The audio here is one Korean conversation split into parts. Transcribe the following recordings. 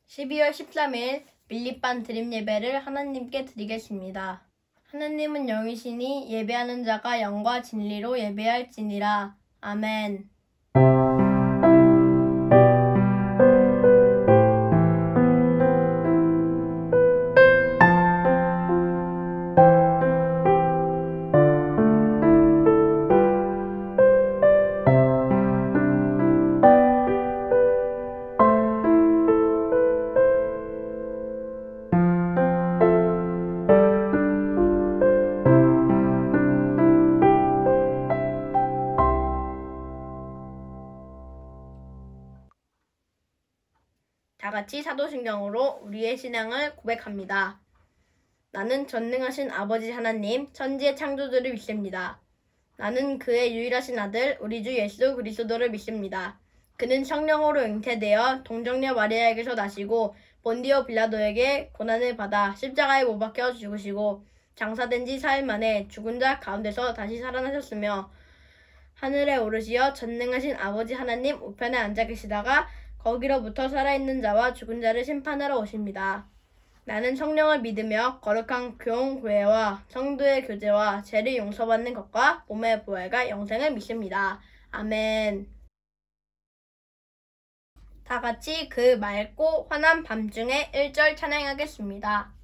12월 13일 밀립반 드림 예배를 하나님께 드리겠습니다. 하나님은 영이시니 예배하는 자가 영과 진리로 예배할지니라. 아멘. 다 같이 사도신경으로 우리의 신앙을 고백합니다. 나는 전능하신 아버지 하나님, 천지의 창조주를 믿습니다. 나는 그의 유일하신 아들, 우리 주 예수 그리스도를 믿습니다. 그는 성령으로 잉태되어 동정녀 마리아에게서 나시고 본디오 빌라도에게 고난을 받아 십자가에 못 박혀 죽으시고 장사된 지 4일 만에 죽은 자 가운데서 다시 살아나셨으며 하늘에 오르시어 전능하신 아버지 하나님 우편에 앉아 계시다가 거기로부터 살아있는 자와 죽은 자를 심판하러 오십니다. 나는 성령을 믿으며 거룩한 교회와 성도의 교제와 죄를 용서받는 것과 몸의 부활과 영생을 믿습니다. 아멘. 다 같이 그 맑고 환한 밤중에 1절 찬양하겠습니다.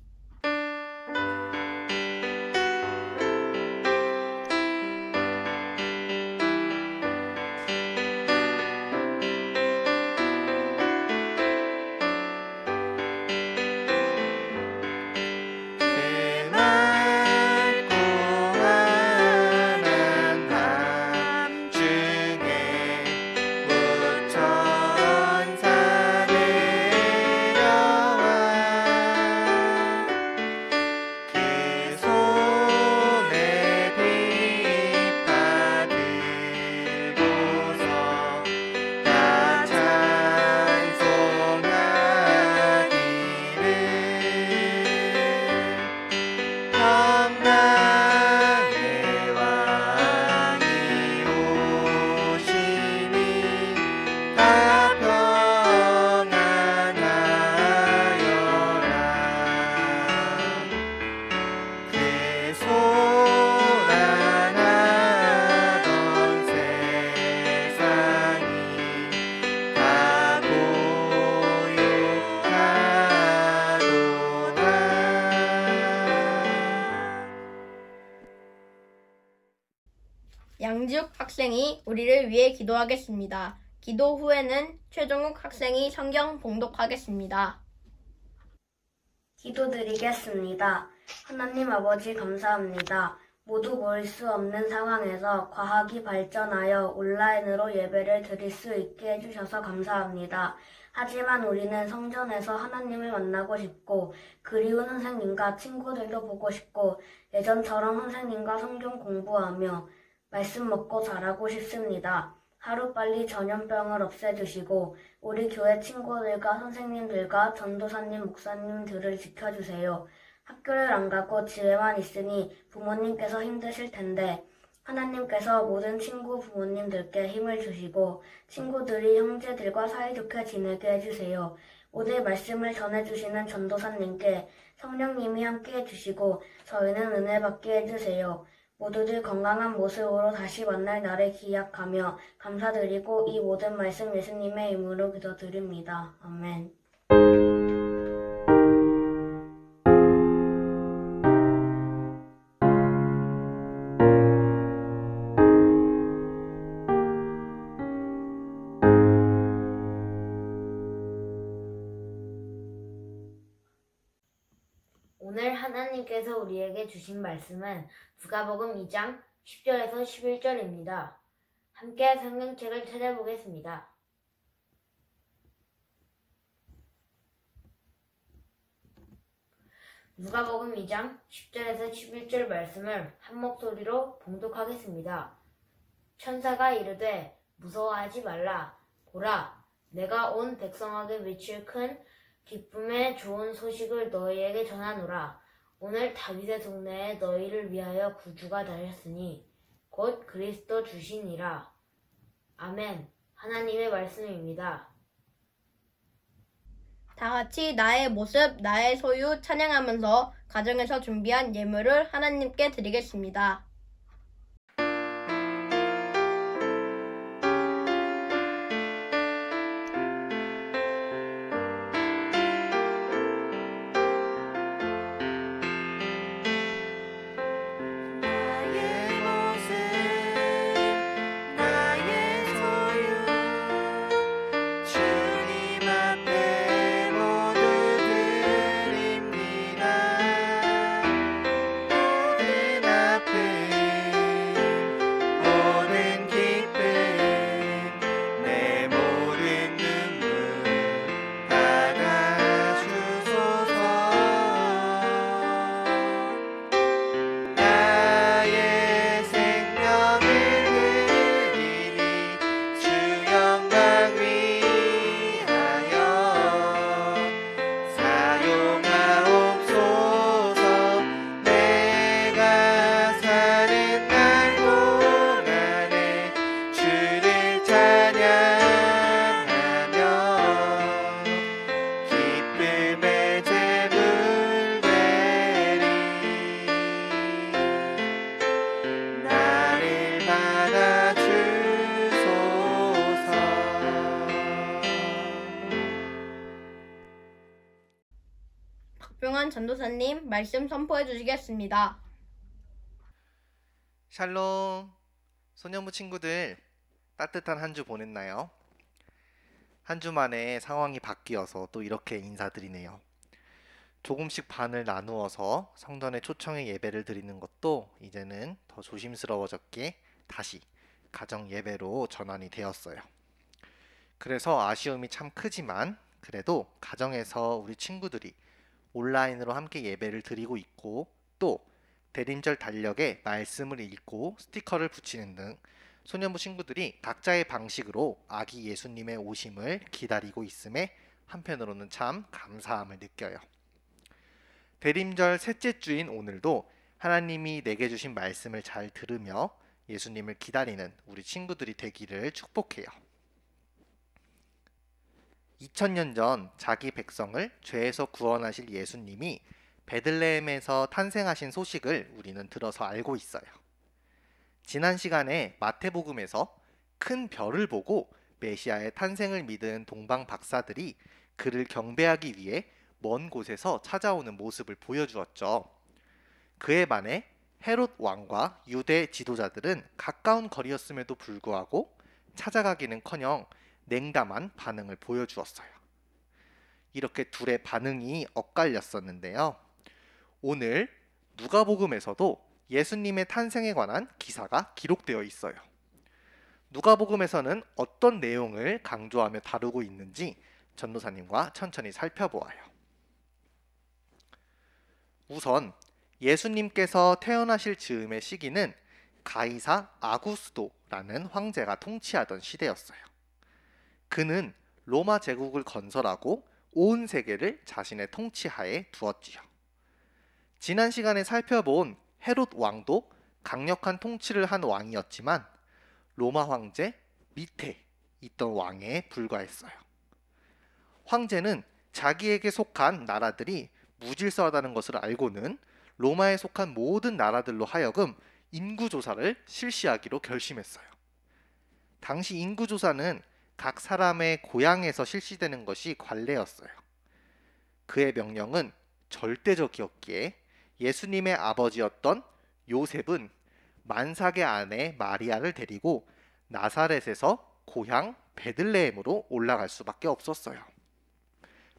양지욱 학생이 우리를 위해 기도하겠습니다. 기도 후에는 최종욱 학생이 성경 봉독하겠습니다. 기도드리겠습니다. 하나님 아버지 감사합니다. 모두 모일 수 없는 상황에서 과학이 발전하여 온라인으로 예배를 드릴 수 있게 해주셔서 감사합니다. 하지만 우리는 성전에서 하나님을 만나고 싶고 그리운 선생님과 친구들도 보고 싶고 예전처럼 선생님과 성경 공부하며 말씀 먹고 자라고 싶습니다. 하루빨리 전염병을 없애주시고 우리 교회 친구들과 선생님들과 전도사님, 목사님들을 지켜주세요. 학교를 안 가고 집에만 있으니 부모님께서 힘드실 텐데 하나님께서 모든 친구 부모님들께 힘을 주시고 친구들이 형제들과 사이좋게 지내게 해주세요. 오늘 말씀을 전해주시는 전도사님께 성령님이 함께 해주시고 저희는 은혜 받게 해주세요. 모두들 건강한 모습으로 다시 만날 날을 기약하며 감사드리고 이 모든 말씀 예수님의 이름으로 기도드립니다. 아멘. 오늘 하나님께서 우리에게 주신 말씀은 누가복음 2장 10절에서 11절입니다. 함께 성경책을 찾아보겠습니다. 누가복음 2장 10절에서 11절 말씀을 한 목소리로 봉독하겠습니다. 천사가 이르되 무서워하지 말라. 보라, 내가 온 백성에게 미칠 큰 기쁨의 좋은 소식을 너희에게 전하노라. 오늘 다윗의 동네에 너희를 위하여 구주가 나셨으니 곧 그리스도 주시니라. 아멘. 하나님의 말씀입니다. 다 같이 나의 모습, 나의 소유 찬양하면서 가정에서 준비한 예물을 하나님께 드리겠습니다. 박병환 전도사님 말씀 선포해 주시겠습니다. 샬롬, 소년부 친구들, 따뜻한 한 주 보냈나요? 한 주 만에 상황이 바뀌어서 또 이렇게 인사드리네요. 조금씩 반을 나누어서 성전에 초청의 예배를 드리는 것도 이제는 더 조심스러워졌기에 다시 가정 예배로 전환이 되었어요. 그래서 아쉬움이 참 크지만 그래도 가정에서 우리 친구들이 온라인으로 함께 예배를 드리고 있고 또 대림절 달력에 말씀을 읽고 스티커를 붙이는 등 소년부 친구들이 각자의 방식으로 아기 예수님의 오심을 기다리고 있음에 한편으로는 참 감사함을 느껴요. 대림절 셋째 주인 오늘도 하나님이 내게 주신 말씀을 잘 들으며 예수님을 기다리는 우리 친구들이 되기를 축복해요. 2000년 전 자기 백성을 죄에서 구원하실 예수님이 베들레헴에서 탄생하신 소식을 우리는 들어서 알고 있어요. 지난 시간에 마태복음에서 큰 별을 보고 메시아의 탄생을 믿은 동방 박사들이 그를 경배하기 위해 먼 곳에서 찾아오는 모습을 보여주었죠. 그에 반해 헤롯 왕과 유대 지도자들은 가까운 거리였음에도 불구하고 찾아가기는커녕 냉담한 반응을 보여주었어요. 이렇게 둘의 반응이 엇갈렸었는데요. 오늘 누가복음에서도 예수님의 탄생에 관한 기사가 기록되어 있어요. 누가복음에서는 어떤 내용을 강조하며 다루고 있는지 전도사님과 천천히 살펴보아요. 우선 예수님께서 태어나실 즈음의 시기는 가이사 아구스도라는 황제가 통치하던 시대였어요. 그는 로마 제국을 건설하고 온 세계를 자신의 통치하에 두었지요. 지난 시간에 살펴본 헤롯 왕도 강력한 통치를 한 왕이었지만 로마 황제 밑에 있던 왕에 불과했어요. 황제는 자기에게 속한 나라들이 무질서하다는 것을 알고는 로마에 속한 모든 나라들로 하여금 인구조사를 실시하기로 결심했어요. 당시 인구조사는 각 사람의 고향에서 실시되는 것이 관례였어요. 그의 명령은 절대적이었기에 예수님의 아버지였던 요셉은 만삭의 아내 마리아를 데리고 나사렛에서 고향 베들레헴으로 올라갈 수밖에 없었어요.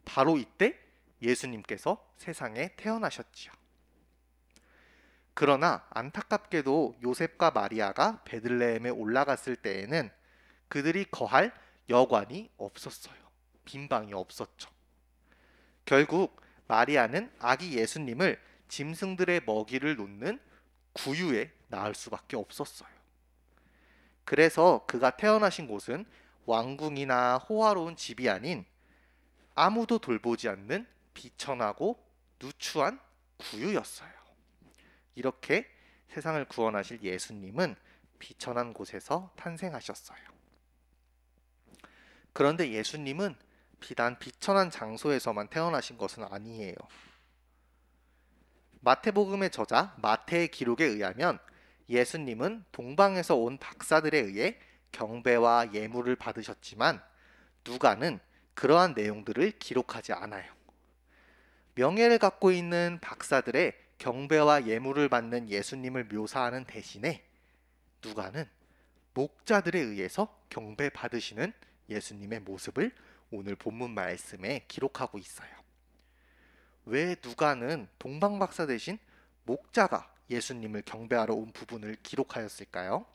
바로 이때 예수님께서 세상에 태어나셨지요. 그러나 안타깝게도 요셉과 마리아가 베들레헴에 올라갔을 때에는 그들이 거할 여관이 없었어요. 빈 방이 없었죠. 결국 마리아는 아기 예수님을 짐승들의 먹이를 놓는 구유에 낳을 수밖에 없었어요. 그래서 그가 태어나신 곳은 왕궁이나 호화로운 집이 아닌 아무도 돌보지 않는 비천하고 누추한 구유였어요. 이렇게 세상을 구원하실 예수님은 비천한 곳에서 탄생하셨어요. 그런데 예수님은 비단 비천한 장소에서만 태어나신 것은 아니에요. 마태복음의 저자 마태의 기록에 의하면 예수님은 동방에서 온 박사들에 의해 경배와 예물을 받으셨지만 누가는 그러한 내용들을 기록하지 않아요. 명예를 갖고 있는 박사들의 경배와 예물을 받는 예수님을 묘사하는 대신에 누가는 목자들에 의해서 경배받으시는 예수님의 모습을 오늘 본문 말씀에 기록하고 있어요. 왜 누가는 동방박사 대신 목자가 예수님을 경배하러 온 부분을 기록하였을까요?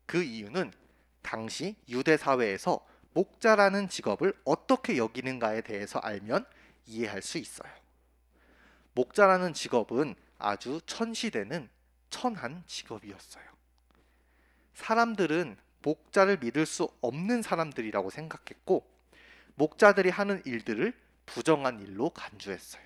그 이유는 당시 유대 사회에서 목자라는 직업을 어떻게 여기는가에 대해서 알면 이해할 수 있어요. 목자라는 직업은 아주 천시되는 천한 직업이었어요. 사람들은 목자를 믿을 수 없는 사람들이라고 생각했고 목자들이 하는 일들을 부정한 일로 간주했어요.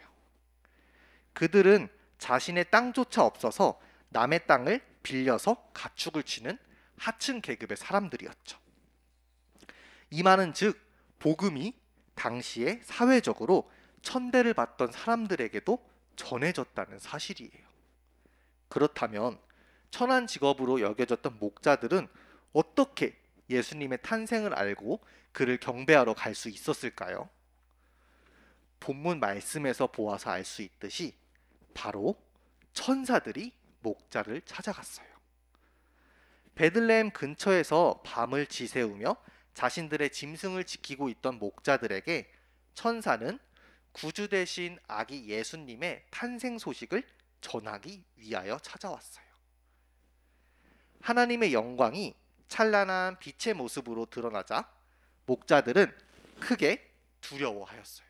그들은 자신의 땅조차 없어서 남의 땅을 빌려서 가축을 치는 하층 계급의 사람들이었죠. 이 말은 즉 복음이 당시에 사회적으로 천대를 받던 사람들에게도 전해졌다는 사실이에요. 그렇다면 천한 직업으로 여겨졌던 목자들은 어떻게 예수님의 탄생을 알고 그를 경배하러 갈 수 있었을까요? 본문 말씀에서 보아서 알 수 있듯이 바로 천사들이 목자를 찾아갔어요. 베들레헴 근처에서 밤을 지새우며 자신들의 짐승을 지키고 있던 목자들에게 천사는 구주 되신 아기 예수님의 탄생 소식을 전하기 위하여 찾아왔어요. 하나님의 영광이 찬란한 빛의 모습으로 드러나자 목자들은 크게 두려워하였어요.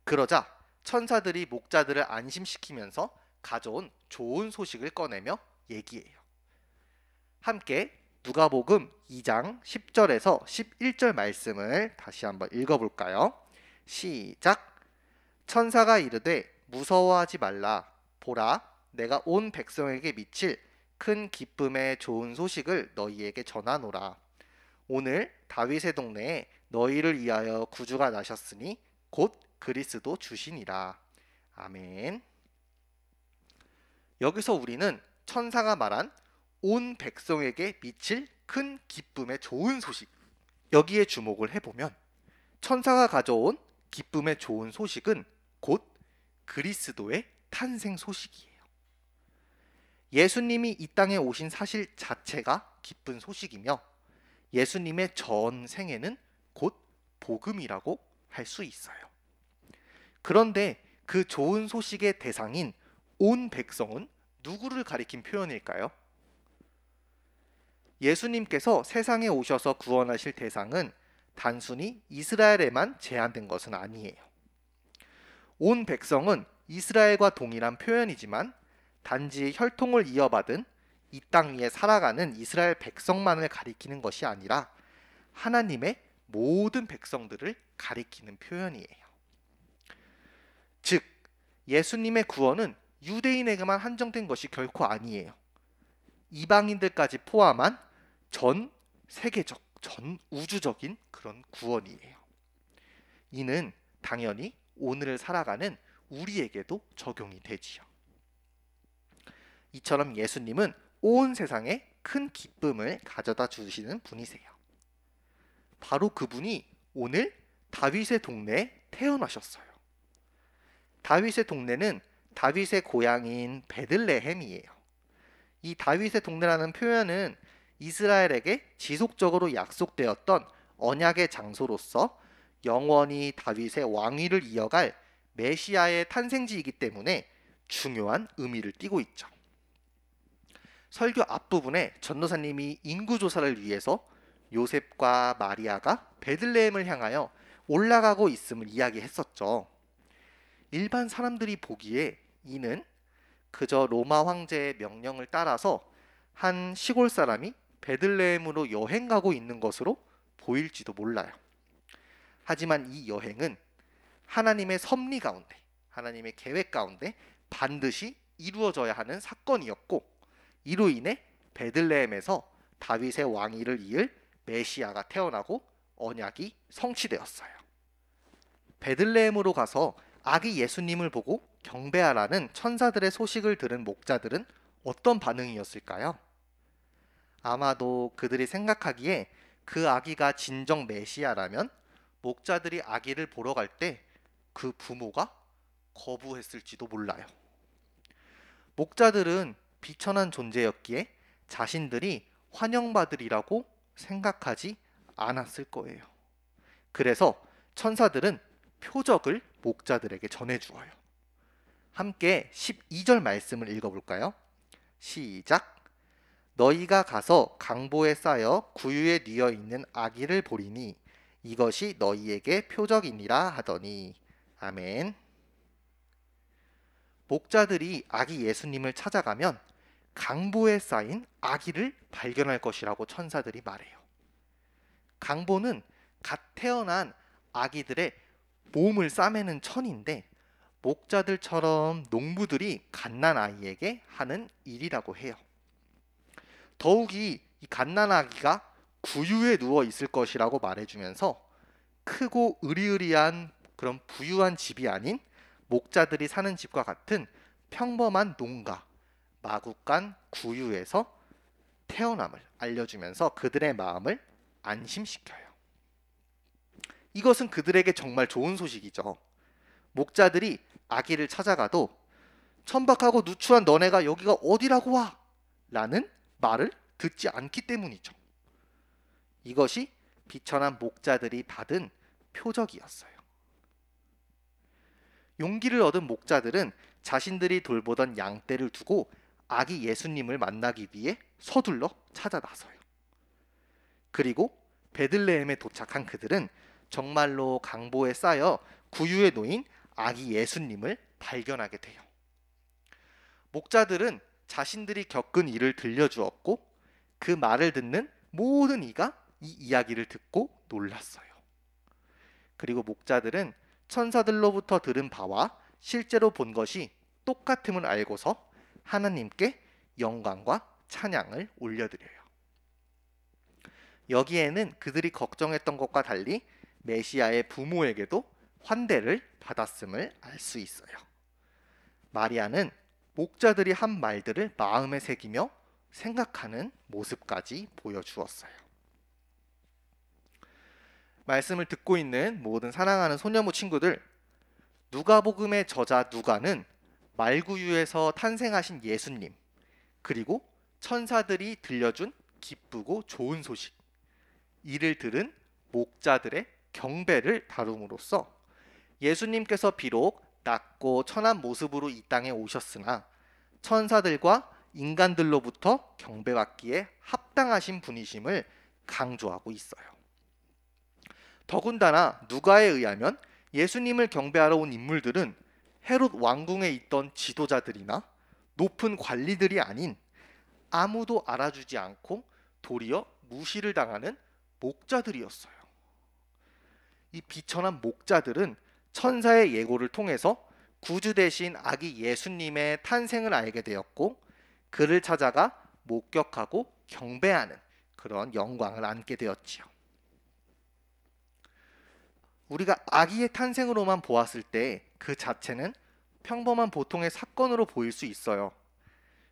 그러자 천사들이 목자들을 안심시키면서 가져온 좋은 소식을 꺼내며 얘기해요. 함께 누가복음 2장 10절에서 11절 말씀을 다시 한번 읽어볼까요? 시작! 천사가 이르되 무서워하지 말라. 보라, 내가 온 백성에게 미칠 큰 기쁨의 좋은 소식을 너희에게 전하노라. 오늘 다윗의 동네에 너희를 위하여 구주가 나셨으니 곧 그리스도 주시니라. 아멘. 여기서 우리는 천사가 말한 온 백성에게 미칠 큰 기쁨의 좋은 소식, 여기에 주목을 해보면 천사가 가져온 기쁨의 좋은 소식은 곧 그리스도의 탄생 소식이에요. 예수님이 이 땅에 오신 사실 자체가 기쁜 소식이며 예수님의 전생에는 곧 복음이라고 할 수 있어요. 그런데 그 좋은 소식의 대상인 온 백성은 누구를 가리킨 표현일까요? 예수님께서 세상에 오셔서 구원하실 대상은 단순히 이스라엘에만 제한된 것은 아니에요. 온 백성은 이스라엘과 동일한 표현이지만 단지 혈통을 이어받은 이 땅 위에 살아가는 이스라엘 백성만을 가리키는 것이 아니라 하나님의 모든 백성들을 가리키는 표현이에요. 즉, 예수님의 구원은 유대인에게만 한정된 것이 결코 아니에요. 이방인들까지 포함한 전 세계적, 전 우주적인 그런 구원이에요. 이는 당연히 오늘을 살아가는 우리에게도 적용이 되지요. 이처럼 예수님은 온 세상에 큰 기쁨을 가져다 주시는 분이세요. 바로 그분이 오늘 다윗의 동네에 태어나셨어요. 다윗의 동네는 다윗의 고향인 베들레헴이에요. 이 다윗의 동네라는 표현은 이스라엘에게 지속적으로 약속되었던 언약의 장소로서 영원히 다윗의 왕위를 이어갈 메시아의 탄생지이기 때문에 중요한 의미를 띠고 있죠. 설교 앞부분에 전도사님이 인구조사를 위해서 요셉과 마리아가 베들레헴을 향하여 올라가고 있음을 이야기했었죠. 일반 사람들이 보기에 이는 그저 로마 황제의 명령을 따라서 한 시골 사람이 베들레헴으로 여행 가고 있는 것으로 보일지도 몰라요. 하지만 이 여행은 하나님의 섭리 가운데, 하나님의 계획 가운데 반드시 이루어져야 하는 사건이었고, 이로 인해 베들레헴에서 다윗의 왕위를 이을 메시아가 태어나고 언약이 성취되었어요. 베들레헴으로 가서 아기 예수님을 보고 경배하라는 천사들의 소식을 들은 목자들은 어떤 반응이었을까요? 아마도 그들이 생각하기에 그 아기가 진정 메시아라면 목자들이 아기를 보러 갈 때 그 부모가 거부했을지도 몰라요. 목자들은 비천한 존재였기에 자신들이 환영받으리라고 생각하지 않았을 거예요. 그래서 천사들은 표적을 목자들에게 전해주어요. 함께 12절 말씀을 읽어볼까요? 시작! 너희가 가서 강보에 쌓여 구유에 뉘어 있는 아기를 보리니 이것이 너희에게 표적이니라 하더니. 아멘. 목자들이 아기 예수님을 찾아가면 강보에 쌓인 아기를 발견할 것이라고 천사들이 말해요. 강보는 갓 태어난 아기들의 몸을 싸매는 천인데 목자들처럼 농부들이 갓난 아이에게 하는 일이라고 해요. 더욱이 이 갓난 아기가 구유에 누워 있을 것이라고 말해주면서 크고 으리으리한 그런 부유한 집이 아닌 목자들이 사는 집과 같은 평범한 농가, 마구간 구유에서 태어남을 알려주면서 그들의 마음을 안심시켜요. 이것은 그들에게 정말 좋은 소식이죠. 목자들이 아기를 찾아가도 천박하고 누추한 너네가 여기가 어디라고 와! 라는 말을 듣지 않기 때문이죠. 이것이 비천한 목자들이 받은 표적이었어요. 용기를 얻은 목자들은 자신들이 돌보던 양떼를 두고 아기 예수님을 만나기 위해 서둘러 찾아 나서요. 그리고 베들레헴에 도착한 그들은 정말로 강보에 쌓여 구유에 놓인 아기 예수님을 발견하게 돼요. 목자들은 자신들이 겪은 일을 들려주었고 그 말을 듣는 모든 이가 이 이야기를 듣고 놀랐어요. 그리고 목자들은 천사들로부터 들은 바와 실제로 본 것이 똑같음을 알고서 하나님께 영광과 찬양을 올려드려요. 여기에는 그들이 걱정했던 것과 달리 메시아의 부모에게도 환대를 받았음을 알 수 있어요. 마리아는 목자들이 한 말들을 마음에 새기며 생각하는 모습까지 보여주었어요. 말씀을 듣고 있는 모든 사랑하는 소녀모 친구들, 누가복음의 저자 누가는 말구유에서 탄생하신 예수님, 그리고 천사들이 들려준 기쁘고 좋은 소식, 이를 들은 목자들의 경배를 다룸으로써 예수님께서 비록 낮고 천한 모습으로 이 땅에 오셨으나 천사들과 인간들로부터 경배받기에 합당하신 분이심을 강조하고 있어요. 더군다나 누가에 의하면 예수님을 경배하러 온 인물들은 헤롯 왕궁에 있던 지도자들이나 높은 관리들이 아닌 아무도 알아주지 않고 도리어 무시를 당하는 목자들이었어요. 이 비천한 목자들은 천사의 예고를 통해서 구주 대신 아기 예수님의 탄생을 알게 되었고 그를 찾아가 목격하고 경배하는 그런 영광을 안게 되었지요. 우리가 아기의 탄생으로만 보았을 때 그 자체는 평범한 보통의 사건으로 보일 수 있어요.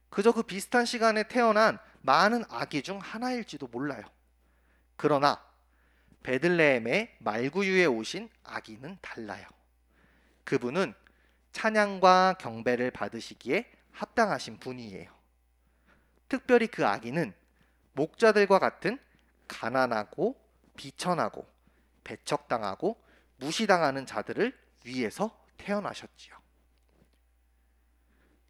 그저 그 비슷한 시간에 태어난 많은 아기 중 하나일지도 몰라요. 그러나 베들레헴의 말구유에 오신 아기는 달라요. 그분은 찬양과 경배를 받으시기에 합당하신 분이에요. 특별히 그 아기는 목자들과 같은 가난하고 비천하고 배척당하고 무시당하는 자들을 위해서 태어나셨지요.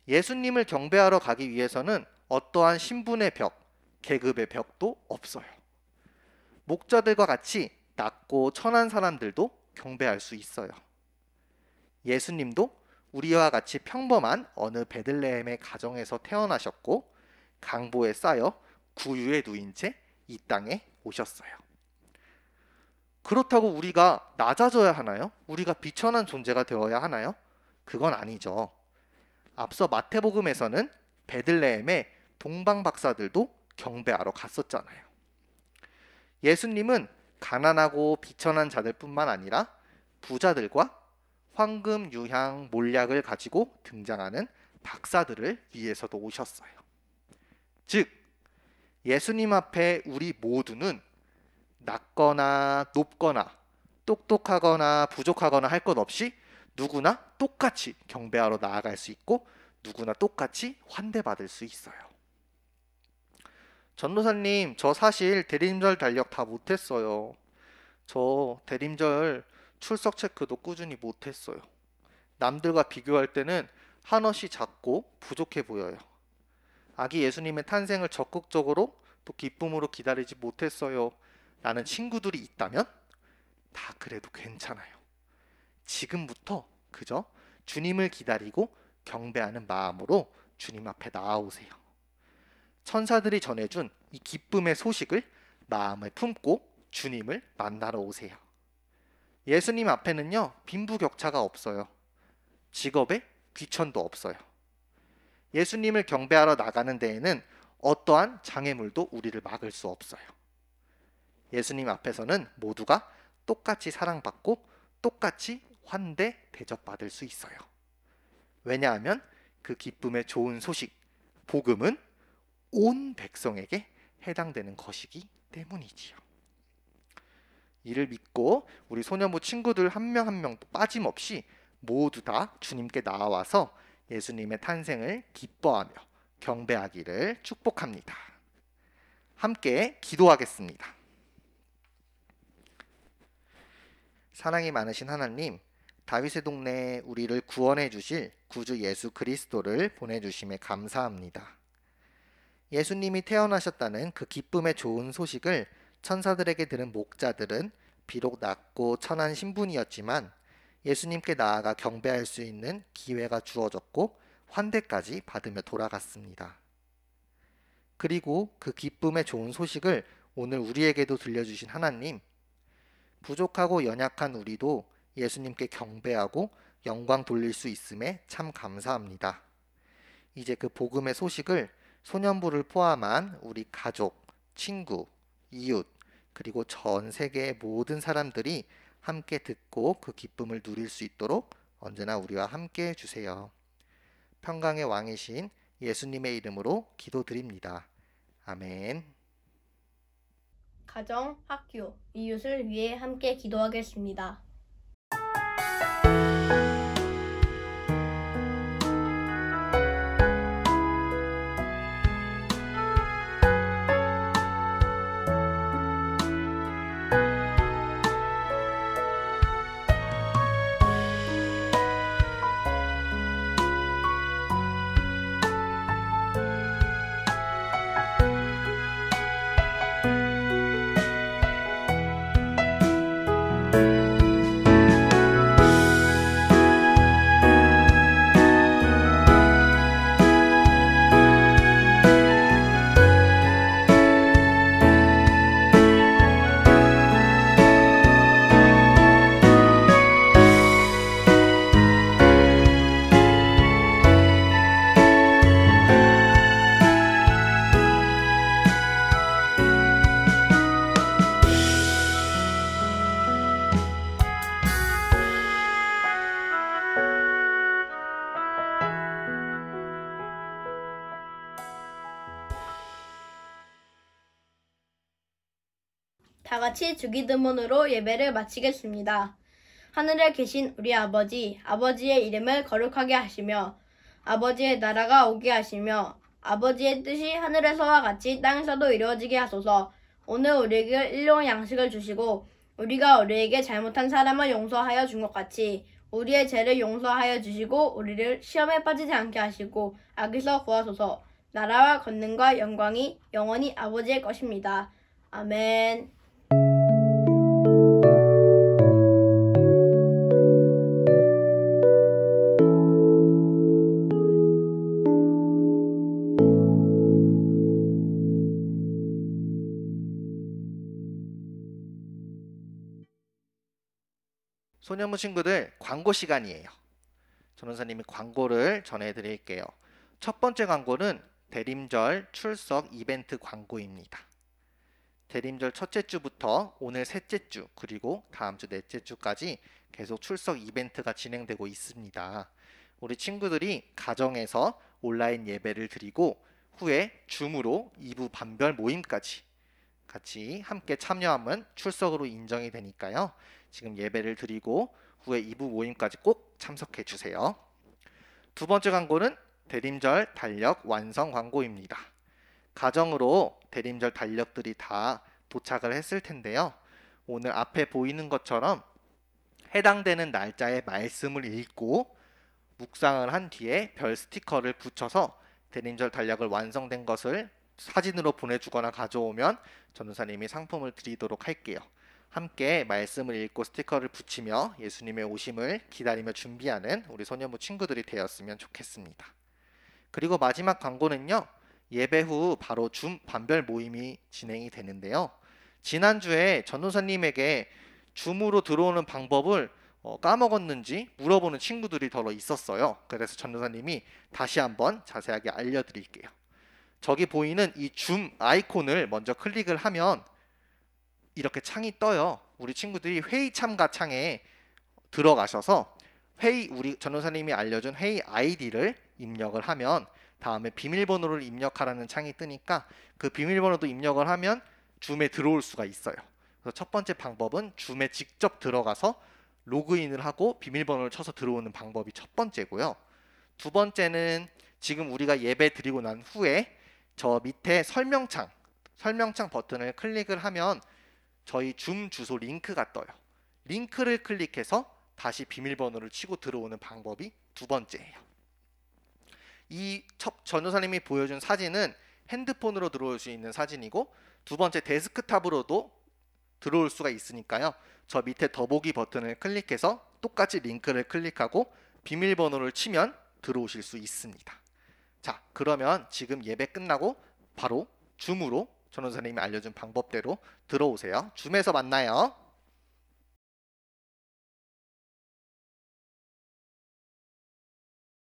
예수님을 경배하러 가기 위해서는 어떠한 신분의 벽, 계급의 벽도 없어요. 목자들과 같이 낮고 천한 사람들도 경배할 수 있어요. 예수님도 우리와 같이 평범한 어느 베들레헴의 가정에서 태어나셨고 강보에 쌓여 구유에 누인 채 이 땅에 오셨어요. 그렇다고 우리가 낮아져야 하나요? 우리가 비천한 존재가 되어야 하나요? 그건 아니죠. 앞서 마태복음에서는 베들레헴에 동방 박사들도 경배하러 갔었잖아요. 예수님은 가난하고 비천한 자들뿐만 아니라 부자들과 황금, 유향, 몰약을 가지고 등장하는 박사들을 위해서도 오셨어요. 즉, 예수님 앞에 우리 모두는 낮거나 높거나 똑똑하거나 부족하거나 할 것 없이 누구나 똑같이 경배하러 나아갈 수 있고 누구나 똑같이 환대받을 수 있어요. 전도사님, 저 사실 대리임절 달력 다 못했어요. 저 대리임절 출석 체크도 꾸준히 못했어요. 남들과 비교할 때는 한없이 작고 부족해 보여요. 아기 예수님의 탄생을 적극적으로 또 기쁨으로 기다리지 못했어요. 라는 친구들이 있다면 다 그래도 괜찮아요. 지금부터 그저 주님을 기다리고 경배하는 마음으로 주님 앞에 나아오세요. 천사들이 전해준 이 기쁨의 소식을 마음에 품고 주님을 만나러 오세요. 예수님 앞에는요, 빈부격차가 없어요. 직업에 귀천도 없어요. 예수님을 경배하러 나가는 데에는 어떠한 장애물도 우리를 막을 수 없어요. 예수님 앞에서는 모두가 똑같이 사랑받고 똑같이 환대 대접받을 수 있어요. 왜냐하면 그 기쁨의 좋은 소식, 복음은 온 백성에게 해당되는 것이기 때문이지요. 이를 믿고 우리 소년부 친구들 한 명 한 명 빠짐없이 모두 다 주님께 나와서 예수님의 탄생을 기뻐하며 경배하기를 축복합니다. 함께 기도하겠습니다. 사랑이 많으신 하나님, 다윗의 동네에 우리를 구원해 주실 구주 예수 그리스도를 보내주심에 감사합니다. 예수님이 태어나셨다는 그 기쁨의 좋은 소식을 천사들에게 들은 목자들은 비록 낮고 천한 신분이었지만 예수님께 나아가 경배할 수 있는 기회가 주어졌고 환대까지 받으며 돌아갔습니다. 그리고 그 기쁨의 좋은 소식을 오늘 우리에게도 들려주신 하나님, 부족하고 연약한 우리도 예수님께 경배하고 영광 돌릴 수 있음에 참 감사합니다. 이제 그 복음의 소식을 소년부를 포함한 우리 가족, 친구, 이웃, 그리고 전 세계의 모든 사람들이 함께 듣고 그 기쁨을 누릴 수 있도록 언제나 우리와 함께 해주세요. 평강의 왕이신 예수님의 이름으로 기도드립니다. 아멘. 가정, 학교, 이웃을 위해 함께 기도하겠습니다. 다 같이 주기도문으로 예배를 마치겠습니다. 하늘에 계신 우리 아버지, 아버지의 이름을 거룩하게 하시며 아버지의 나라가 오게 하시며 아버지의 뜻이 하늘에서와 같이 땅에서도 이루어지게 하소서. 오늘 우리에게 일용할 양식을 주시고 우리가 우리에게 잘못한 사람을 용서하여 준 것 같이 우리의 죄를 용서하여 주시고 우리를 시험에 빠지지 않게 하시고 악에서 구하소서. 나라와 권능과 영광이 영원히 아버지의 것입니다. 아멘. 소년부 친구들, 광고 시간이에요. 전원사님이 광고를 전해드릴게요. 첫 번째 광고는 대림절 출석 이벤트 광고입니다. 대림절 첫째 주부터 오늘 셋째 주 그리고 다음 주 넷째 주까지 계속 출석 이벤트가 진행되고 있습니다. 우리 친구들이 가정에서 온라인 예배를 드리고 후에 줌으로 2부 반별 모임까지 같이 함께 참여하면 출석으로 인정이 되니까요. 지금 예배를 드리고 후에 2부 모임까지 꼭 참석해 주세요. 두 번째 광고는 대림절 달력 완성 광고입니다. 가정으로 대림절 달력들이 다 도착을 했을 텐데요. 오늘 앞에 보이는 것처럼 해당되는 날짜의 말씀을 읽고 묵상을 한 뒤에 별 스티커를 붙여서 대림절 달력을 완성된 것을 사진으로 보내주거나 가져오면 전도사님이 상품을 드리도록 할게요. 함께 말씀을 읽고 스티커를 붙이며 예수님의 오심을 기다리며 준비하는 우리 소년부 친구들이 되었으면 좋겠습니다. 그리고 마지막 광고는요. 예배 후 바로 줌 반별 모임이 진행이 되는데요. 지난주에 전도사님에게 줌으로 들어오는 방법을 까먹었는지 물어보는 친구들이 더러 있었어요. 그래서 전도사님이 다시 한번 자세하게 알려드릴게요. 저기 보이는 이 줌 아이콘을 먼저 클릭을 하면 이렇게 창이 떠요. 우리 친구들이 회의 참가 창에 들어가셔서 우리 전도사님이 알려준 회의 아이디를 입력을 하면 다음에 비밀번호를 입력하라는 창이 뜨니까 그 비밀번호도 입력을 하면 줌에 들어올 수가 있어요. 그래서 첫 번째 방법은 줌에 직접 들어가서 로그인을 하고 비밀번호를 쳐서 들어오는 방법이 첫 번째고요. 두 번째는 지금 우리가 예배 드리고 난 후에 저 밑에 설명창 버튼을 클릭을 하면 저희 줌 주소 링크가 떠요. 링크를 클릭해서 다시 비밀번호를 치고 들어오는 방법이 두 번째예요. 이 전도사님이 보여준 사진은 핸드폰으로 들어올 수 있는 사진이고 두 번째 데스크탑으로도 들어올 수가 있으니까요. 저 밑에 더보기 버튼을 클릭해서 똑같이 링크를 클릭하고 비밀번호를 치면 들어오실 수 있습니다. 자, 그러면 지금 예배 끝나고 바로 줌으로 전도사님이 알려준 방법대로 들어오세요. 줌에서 만나요.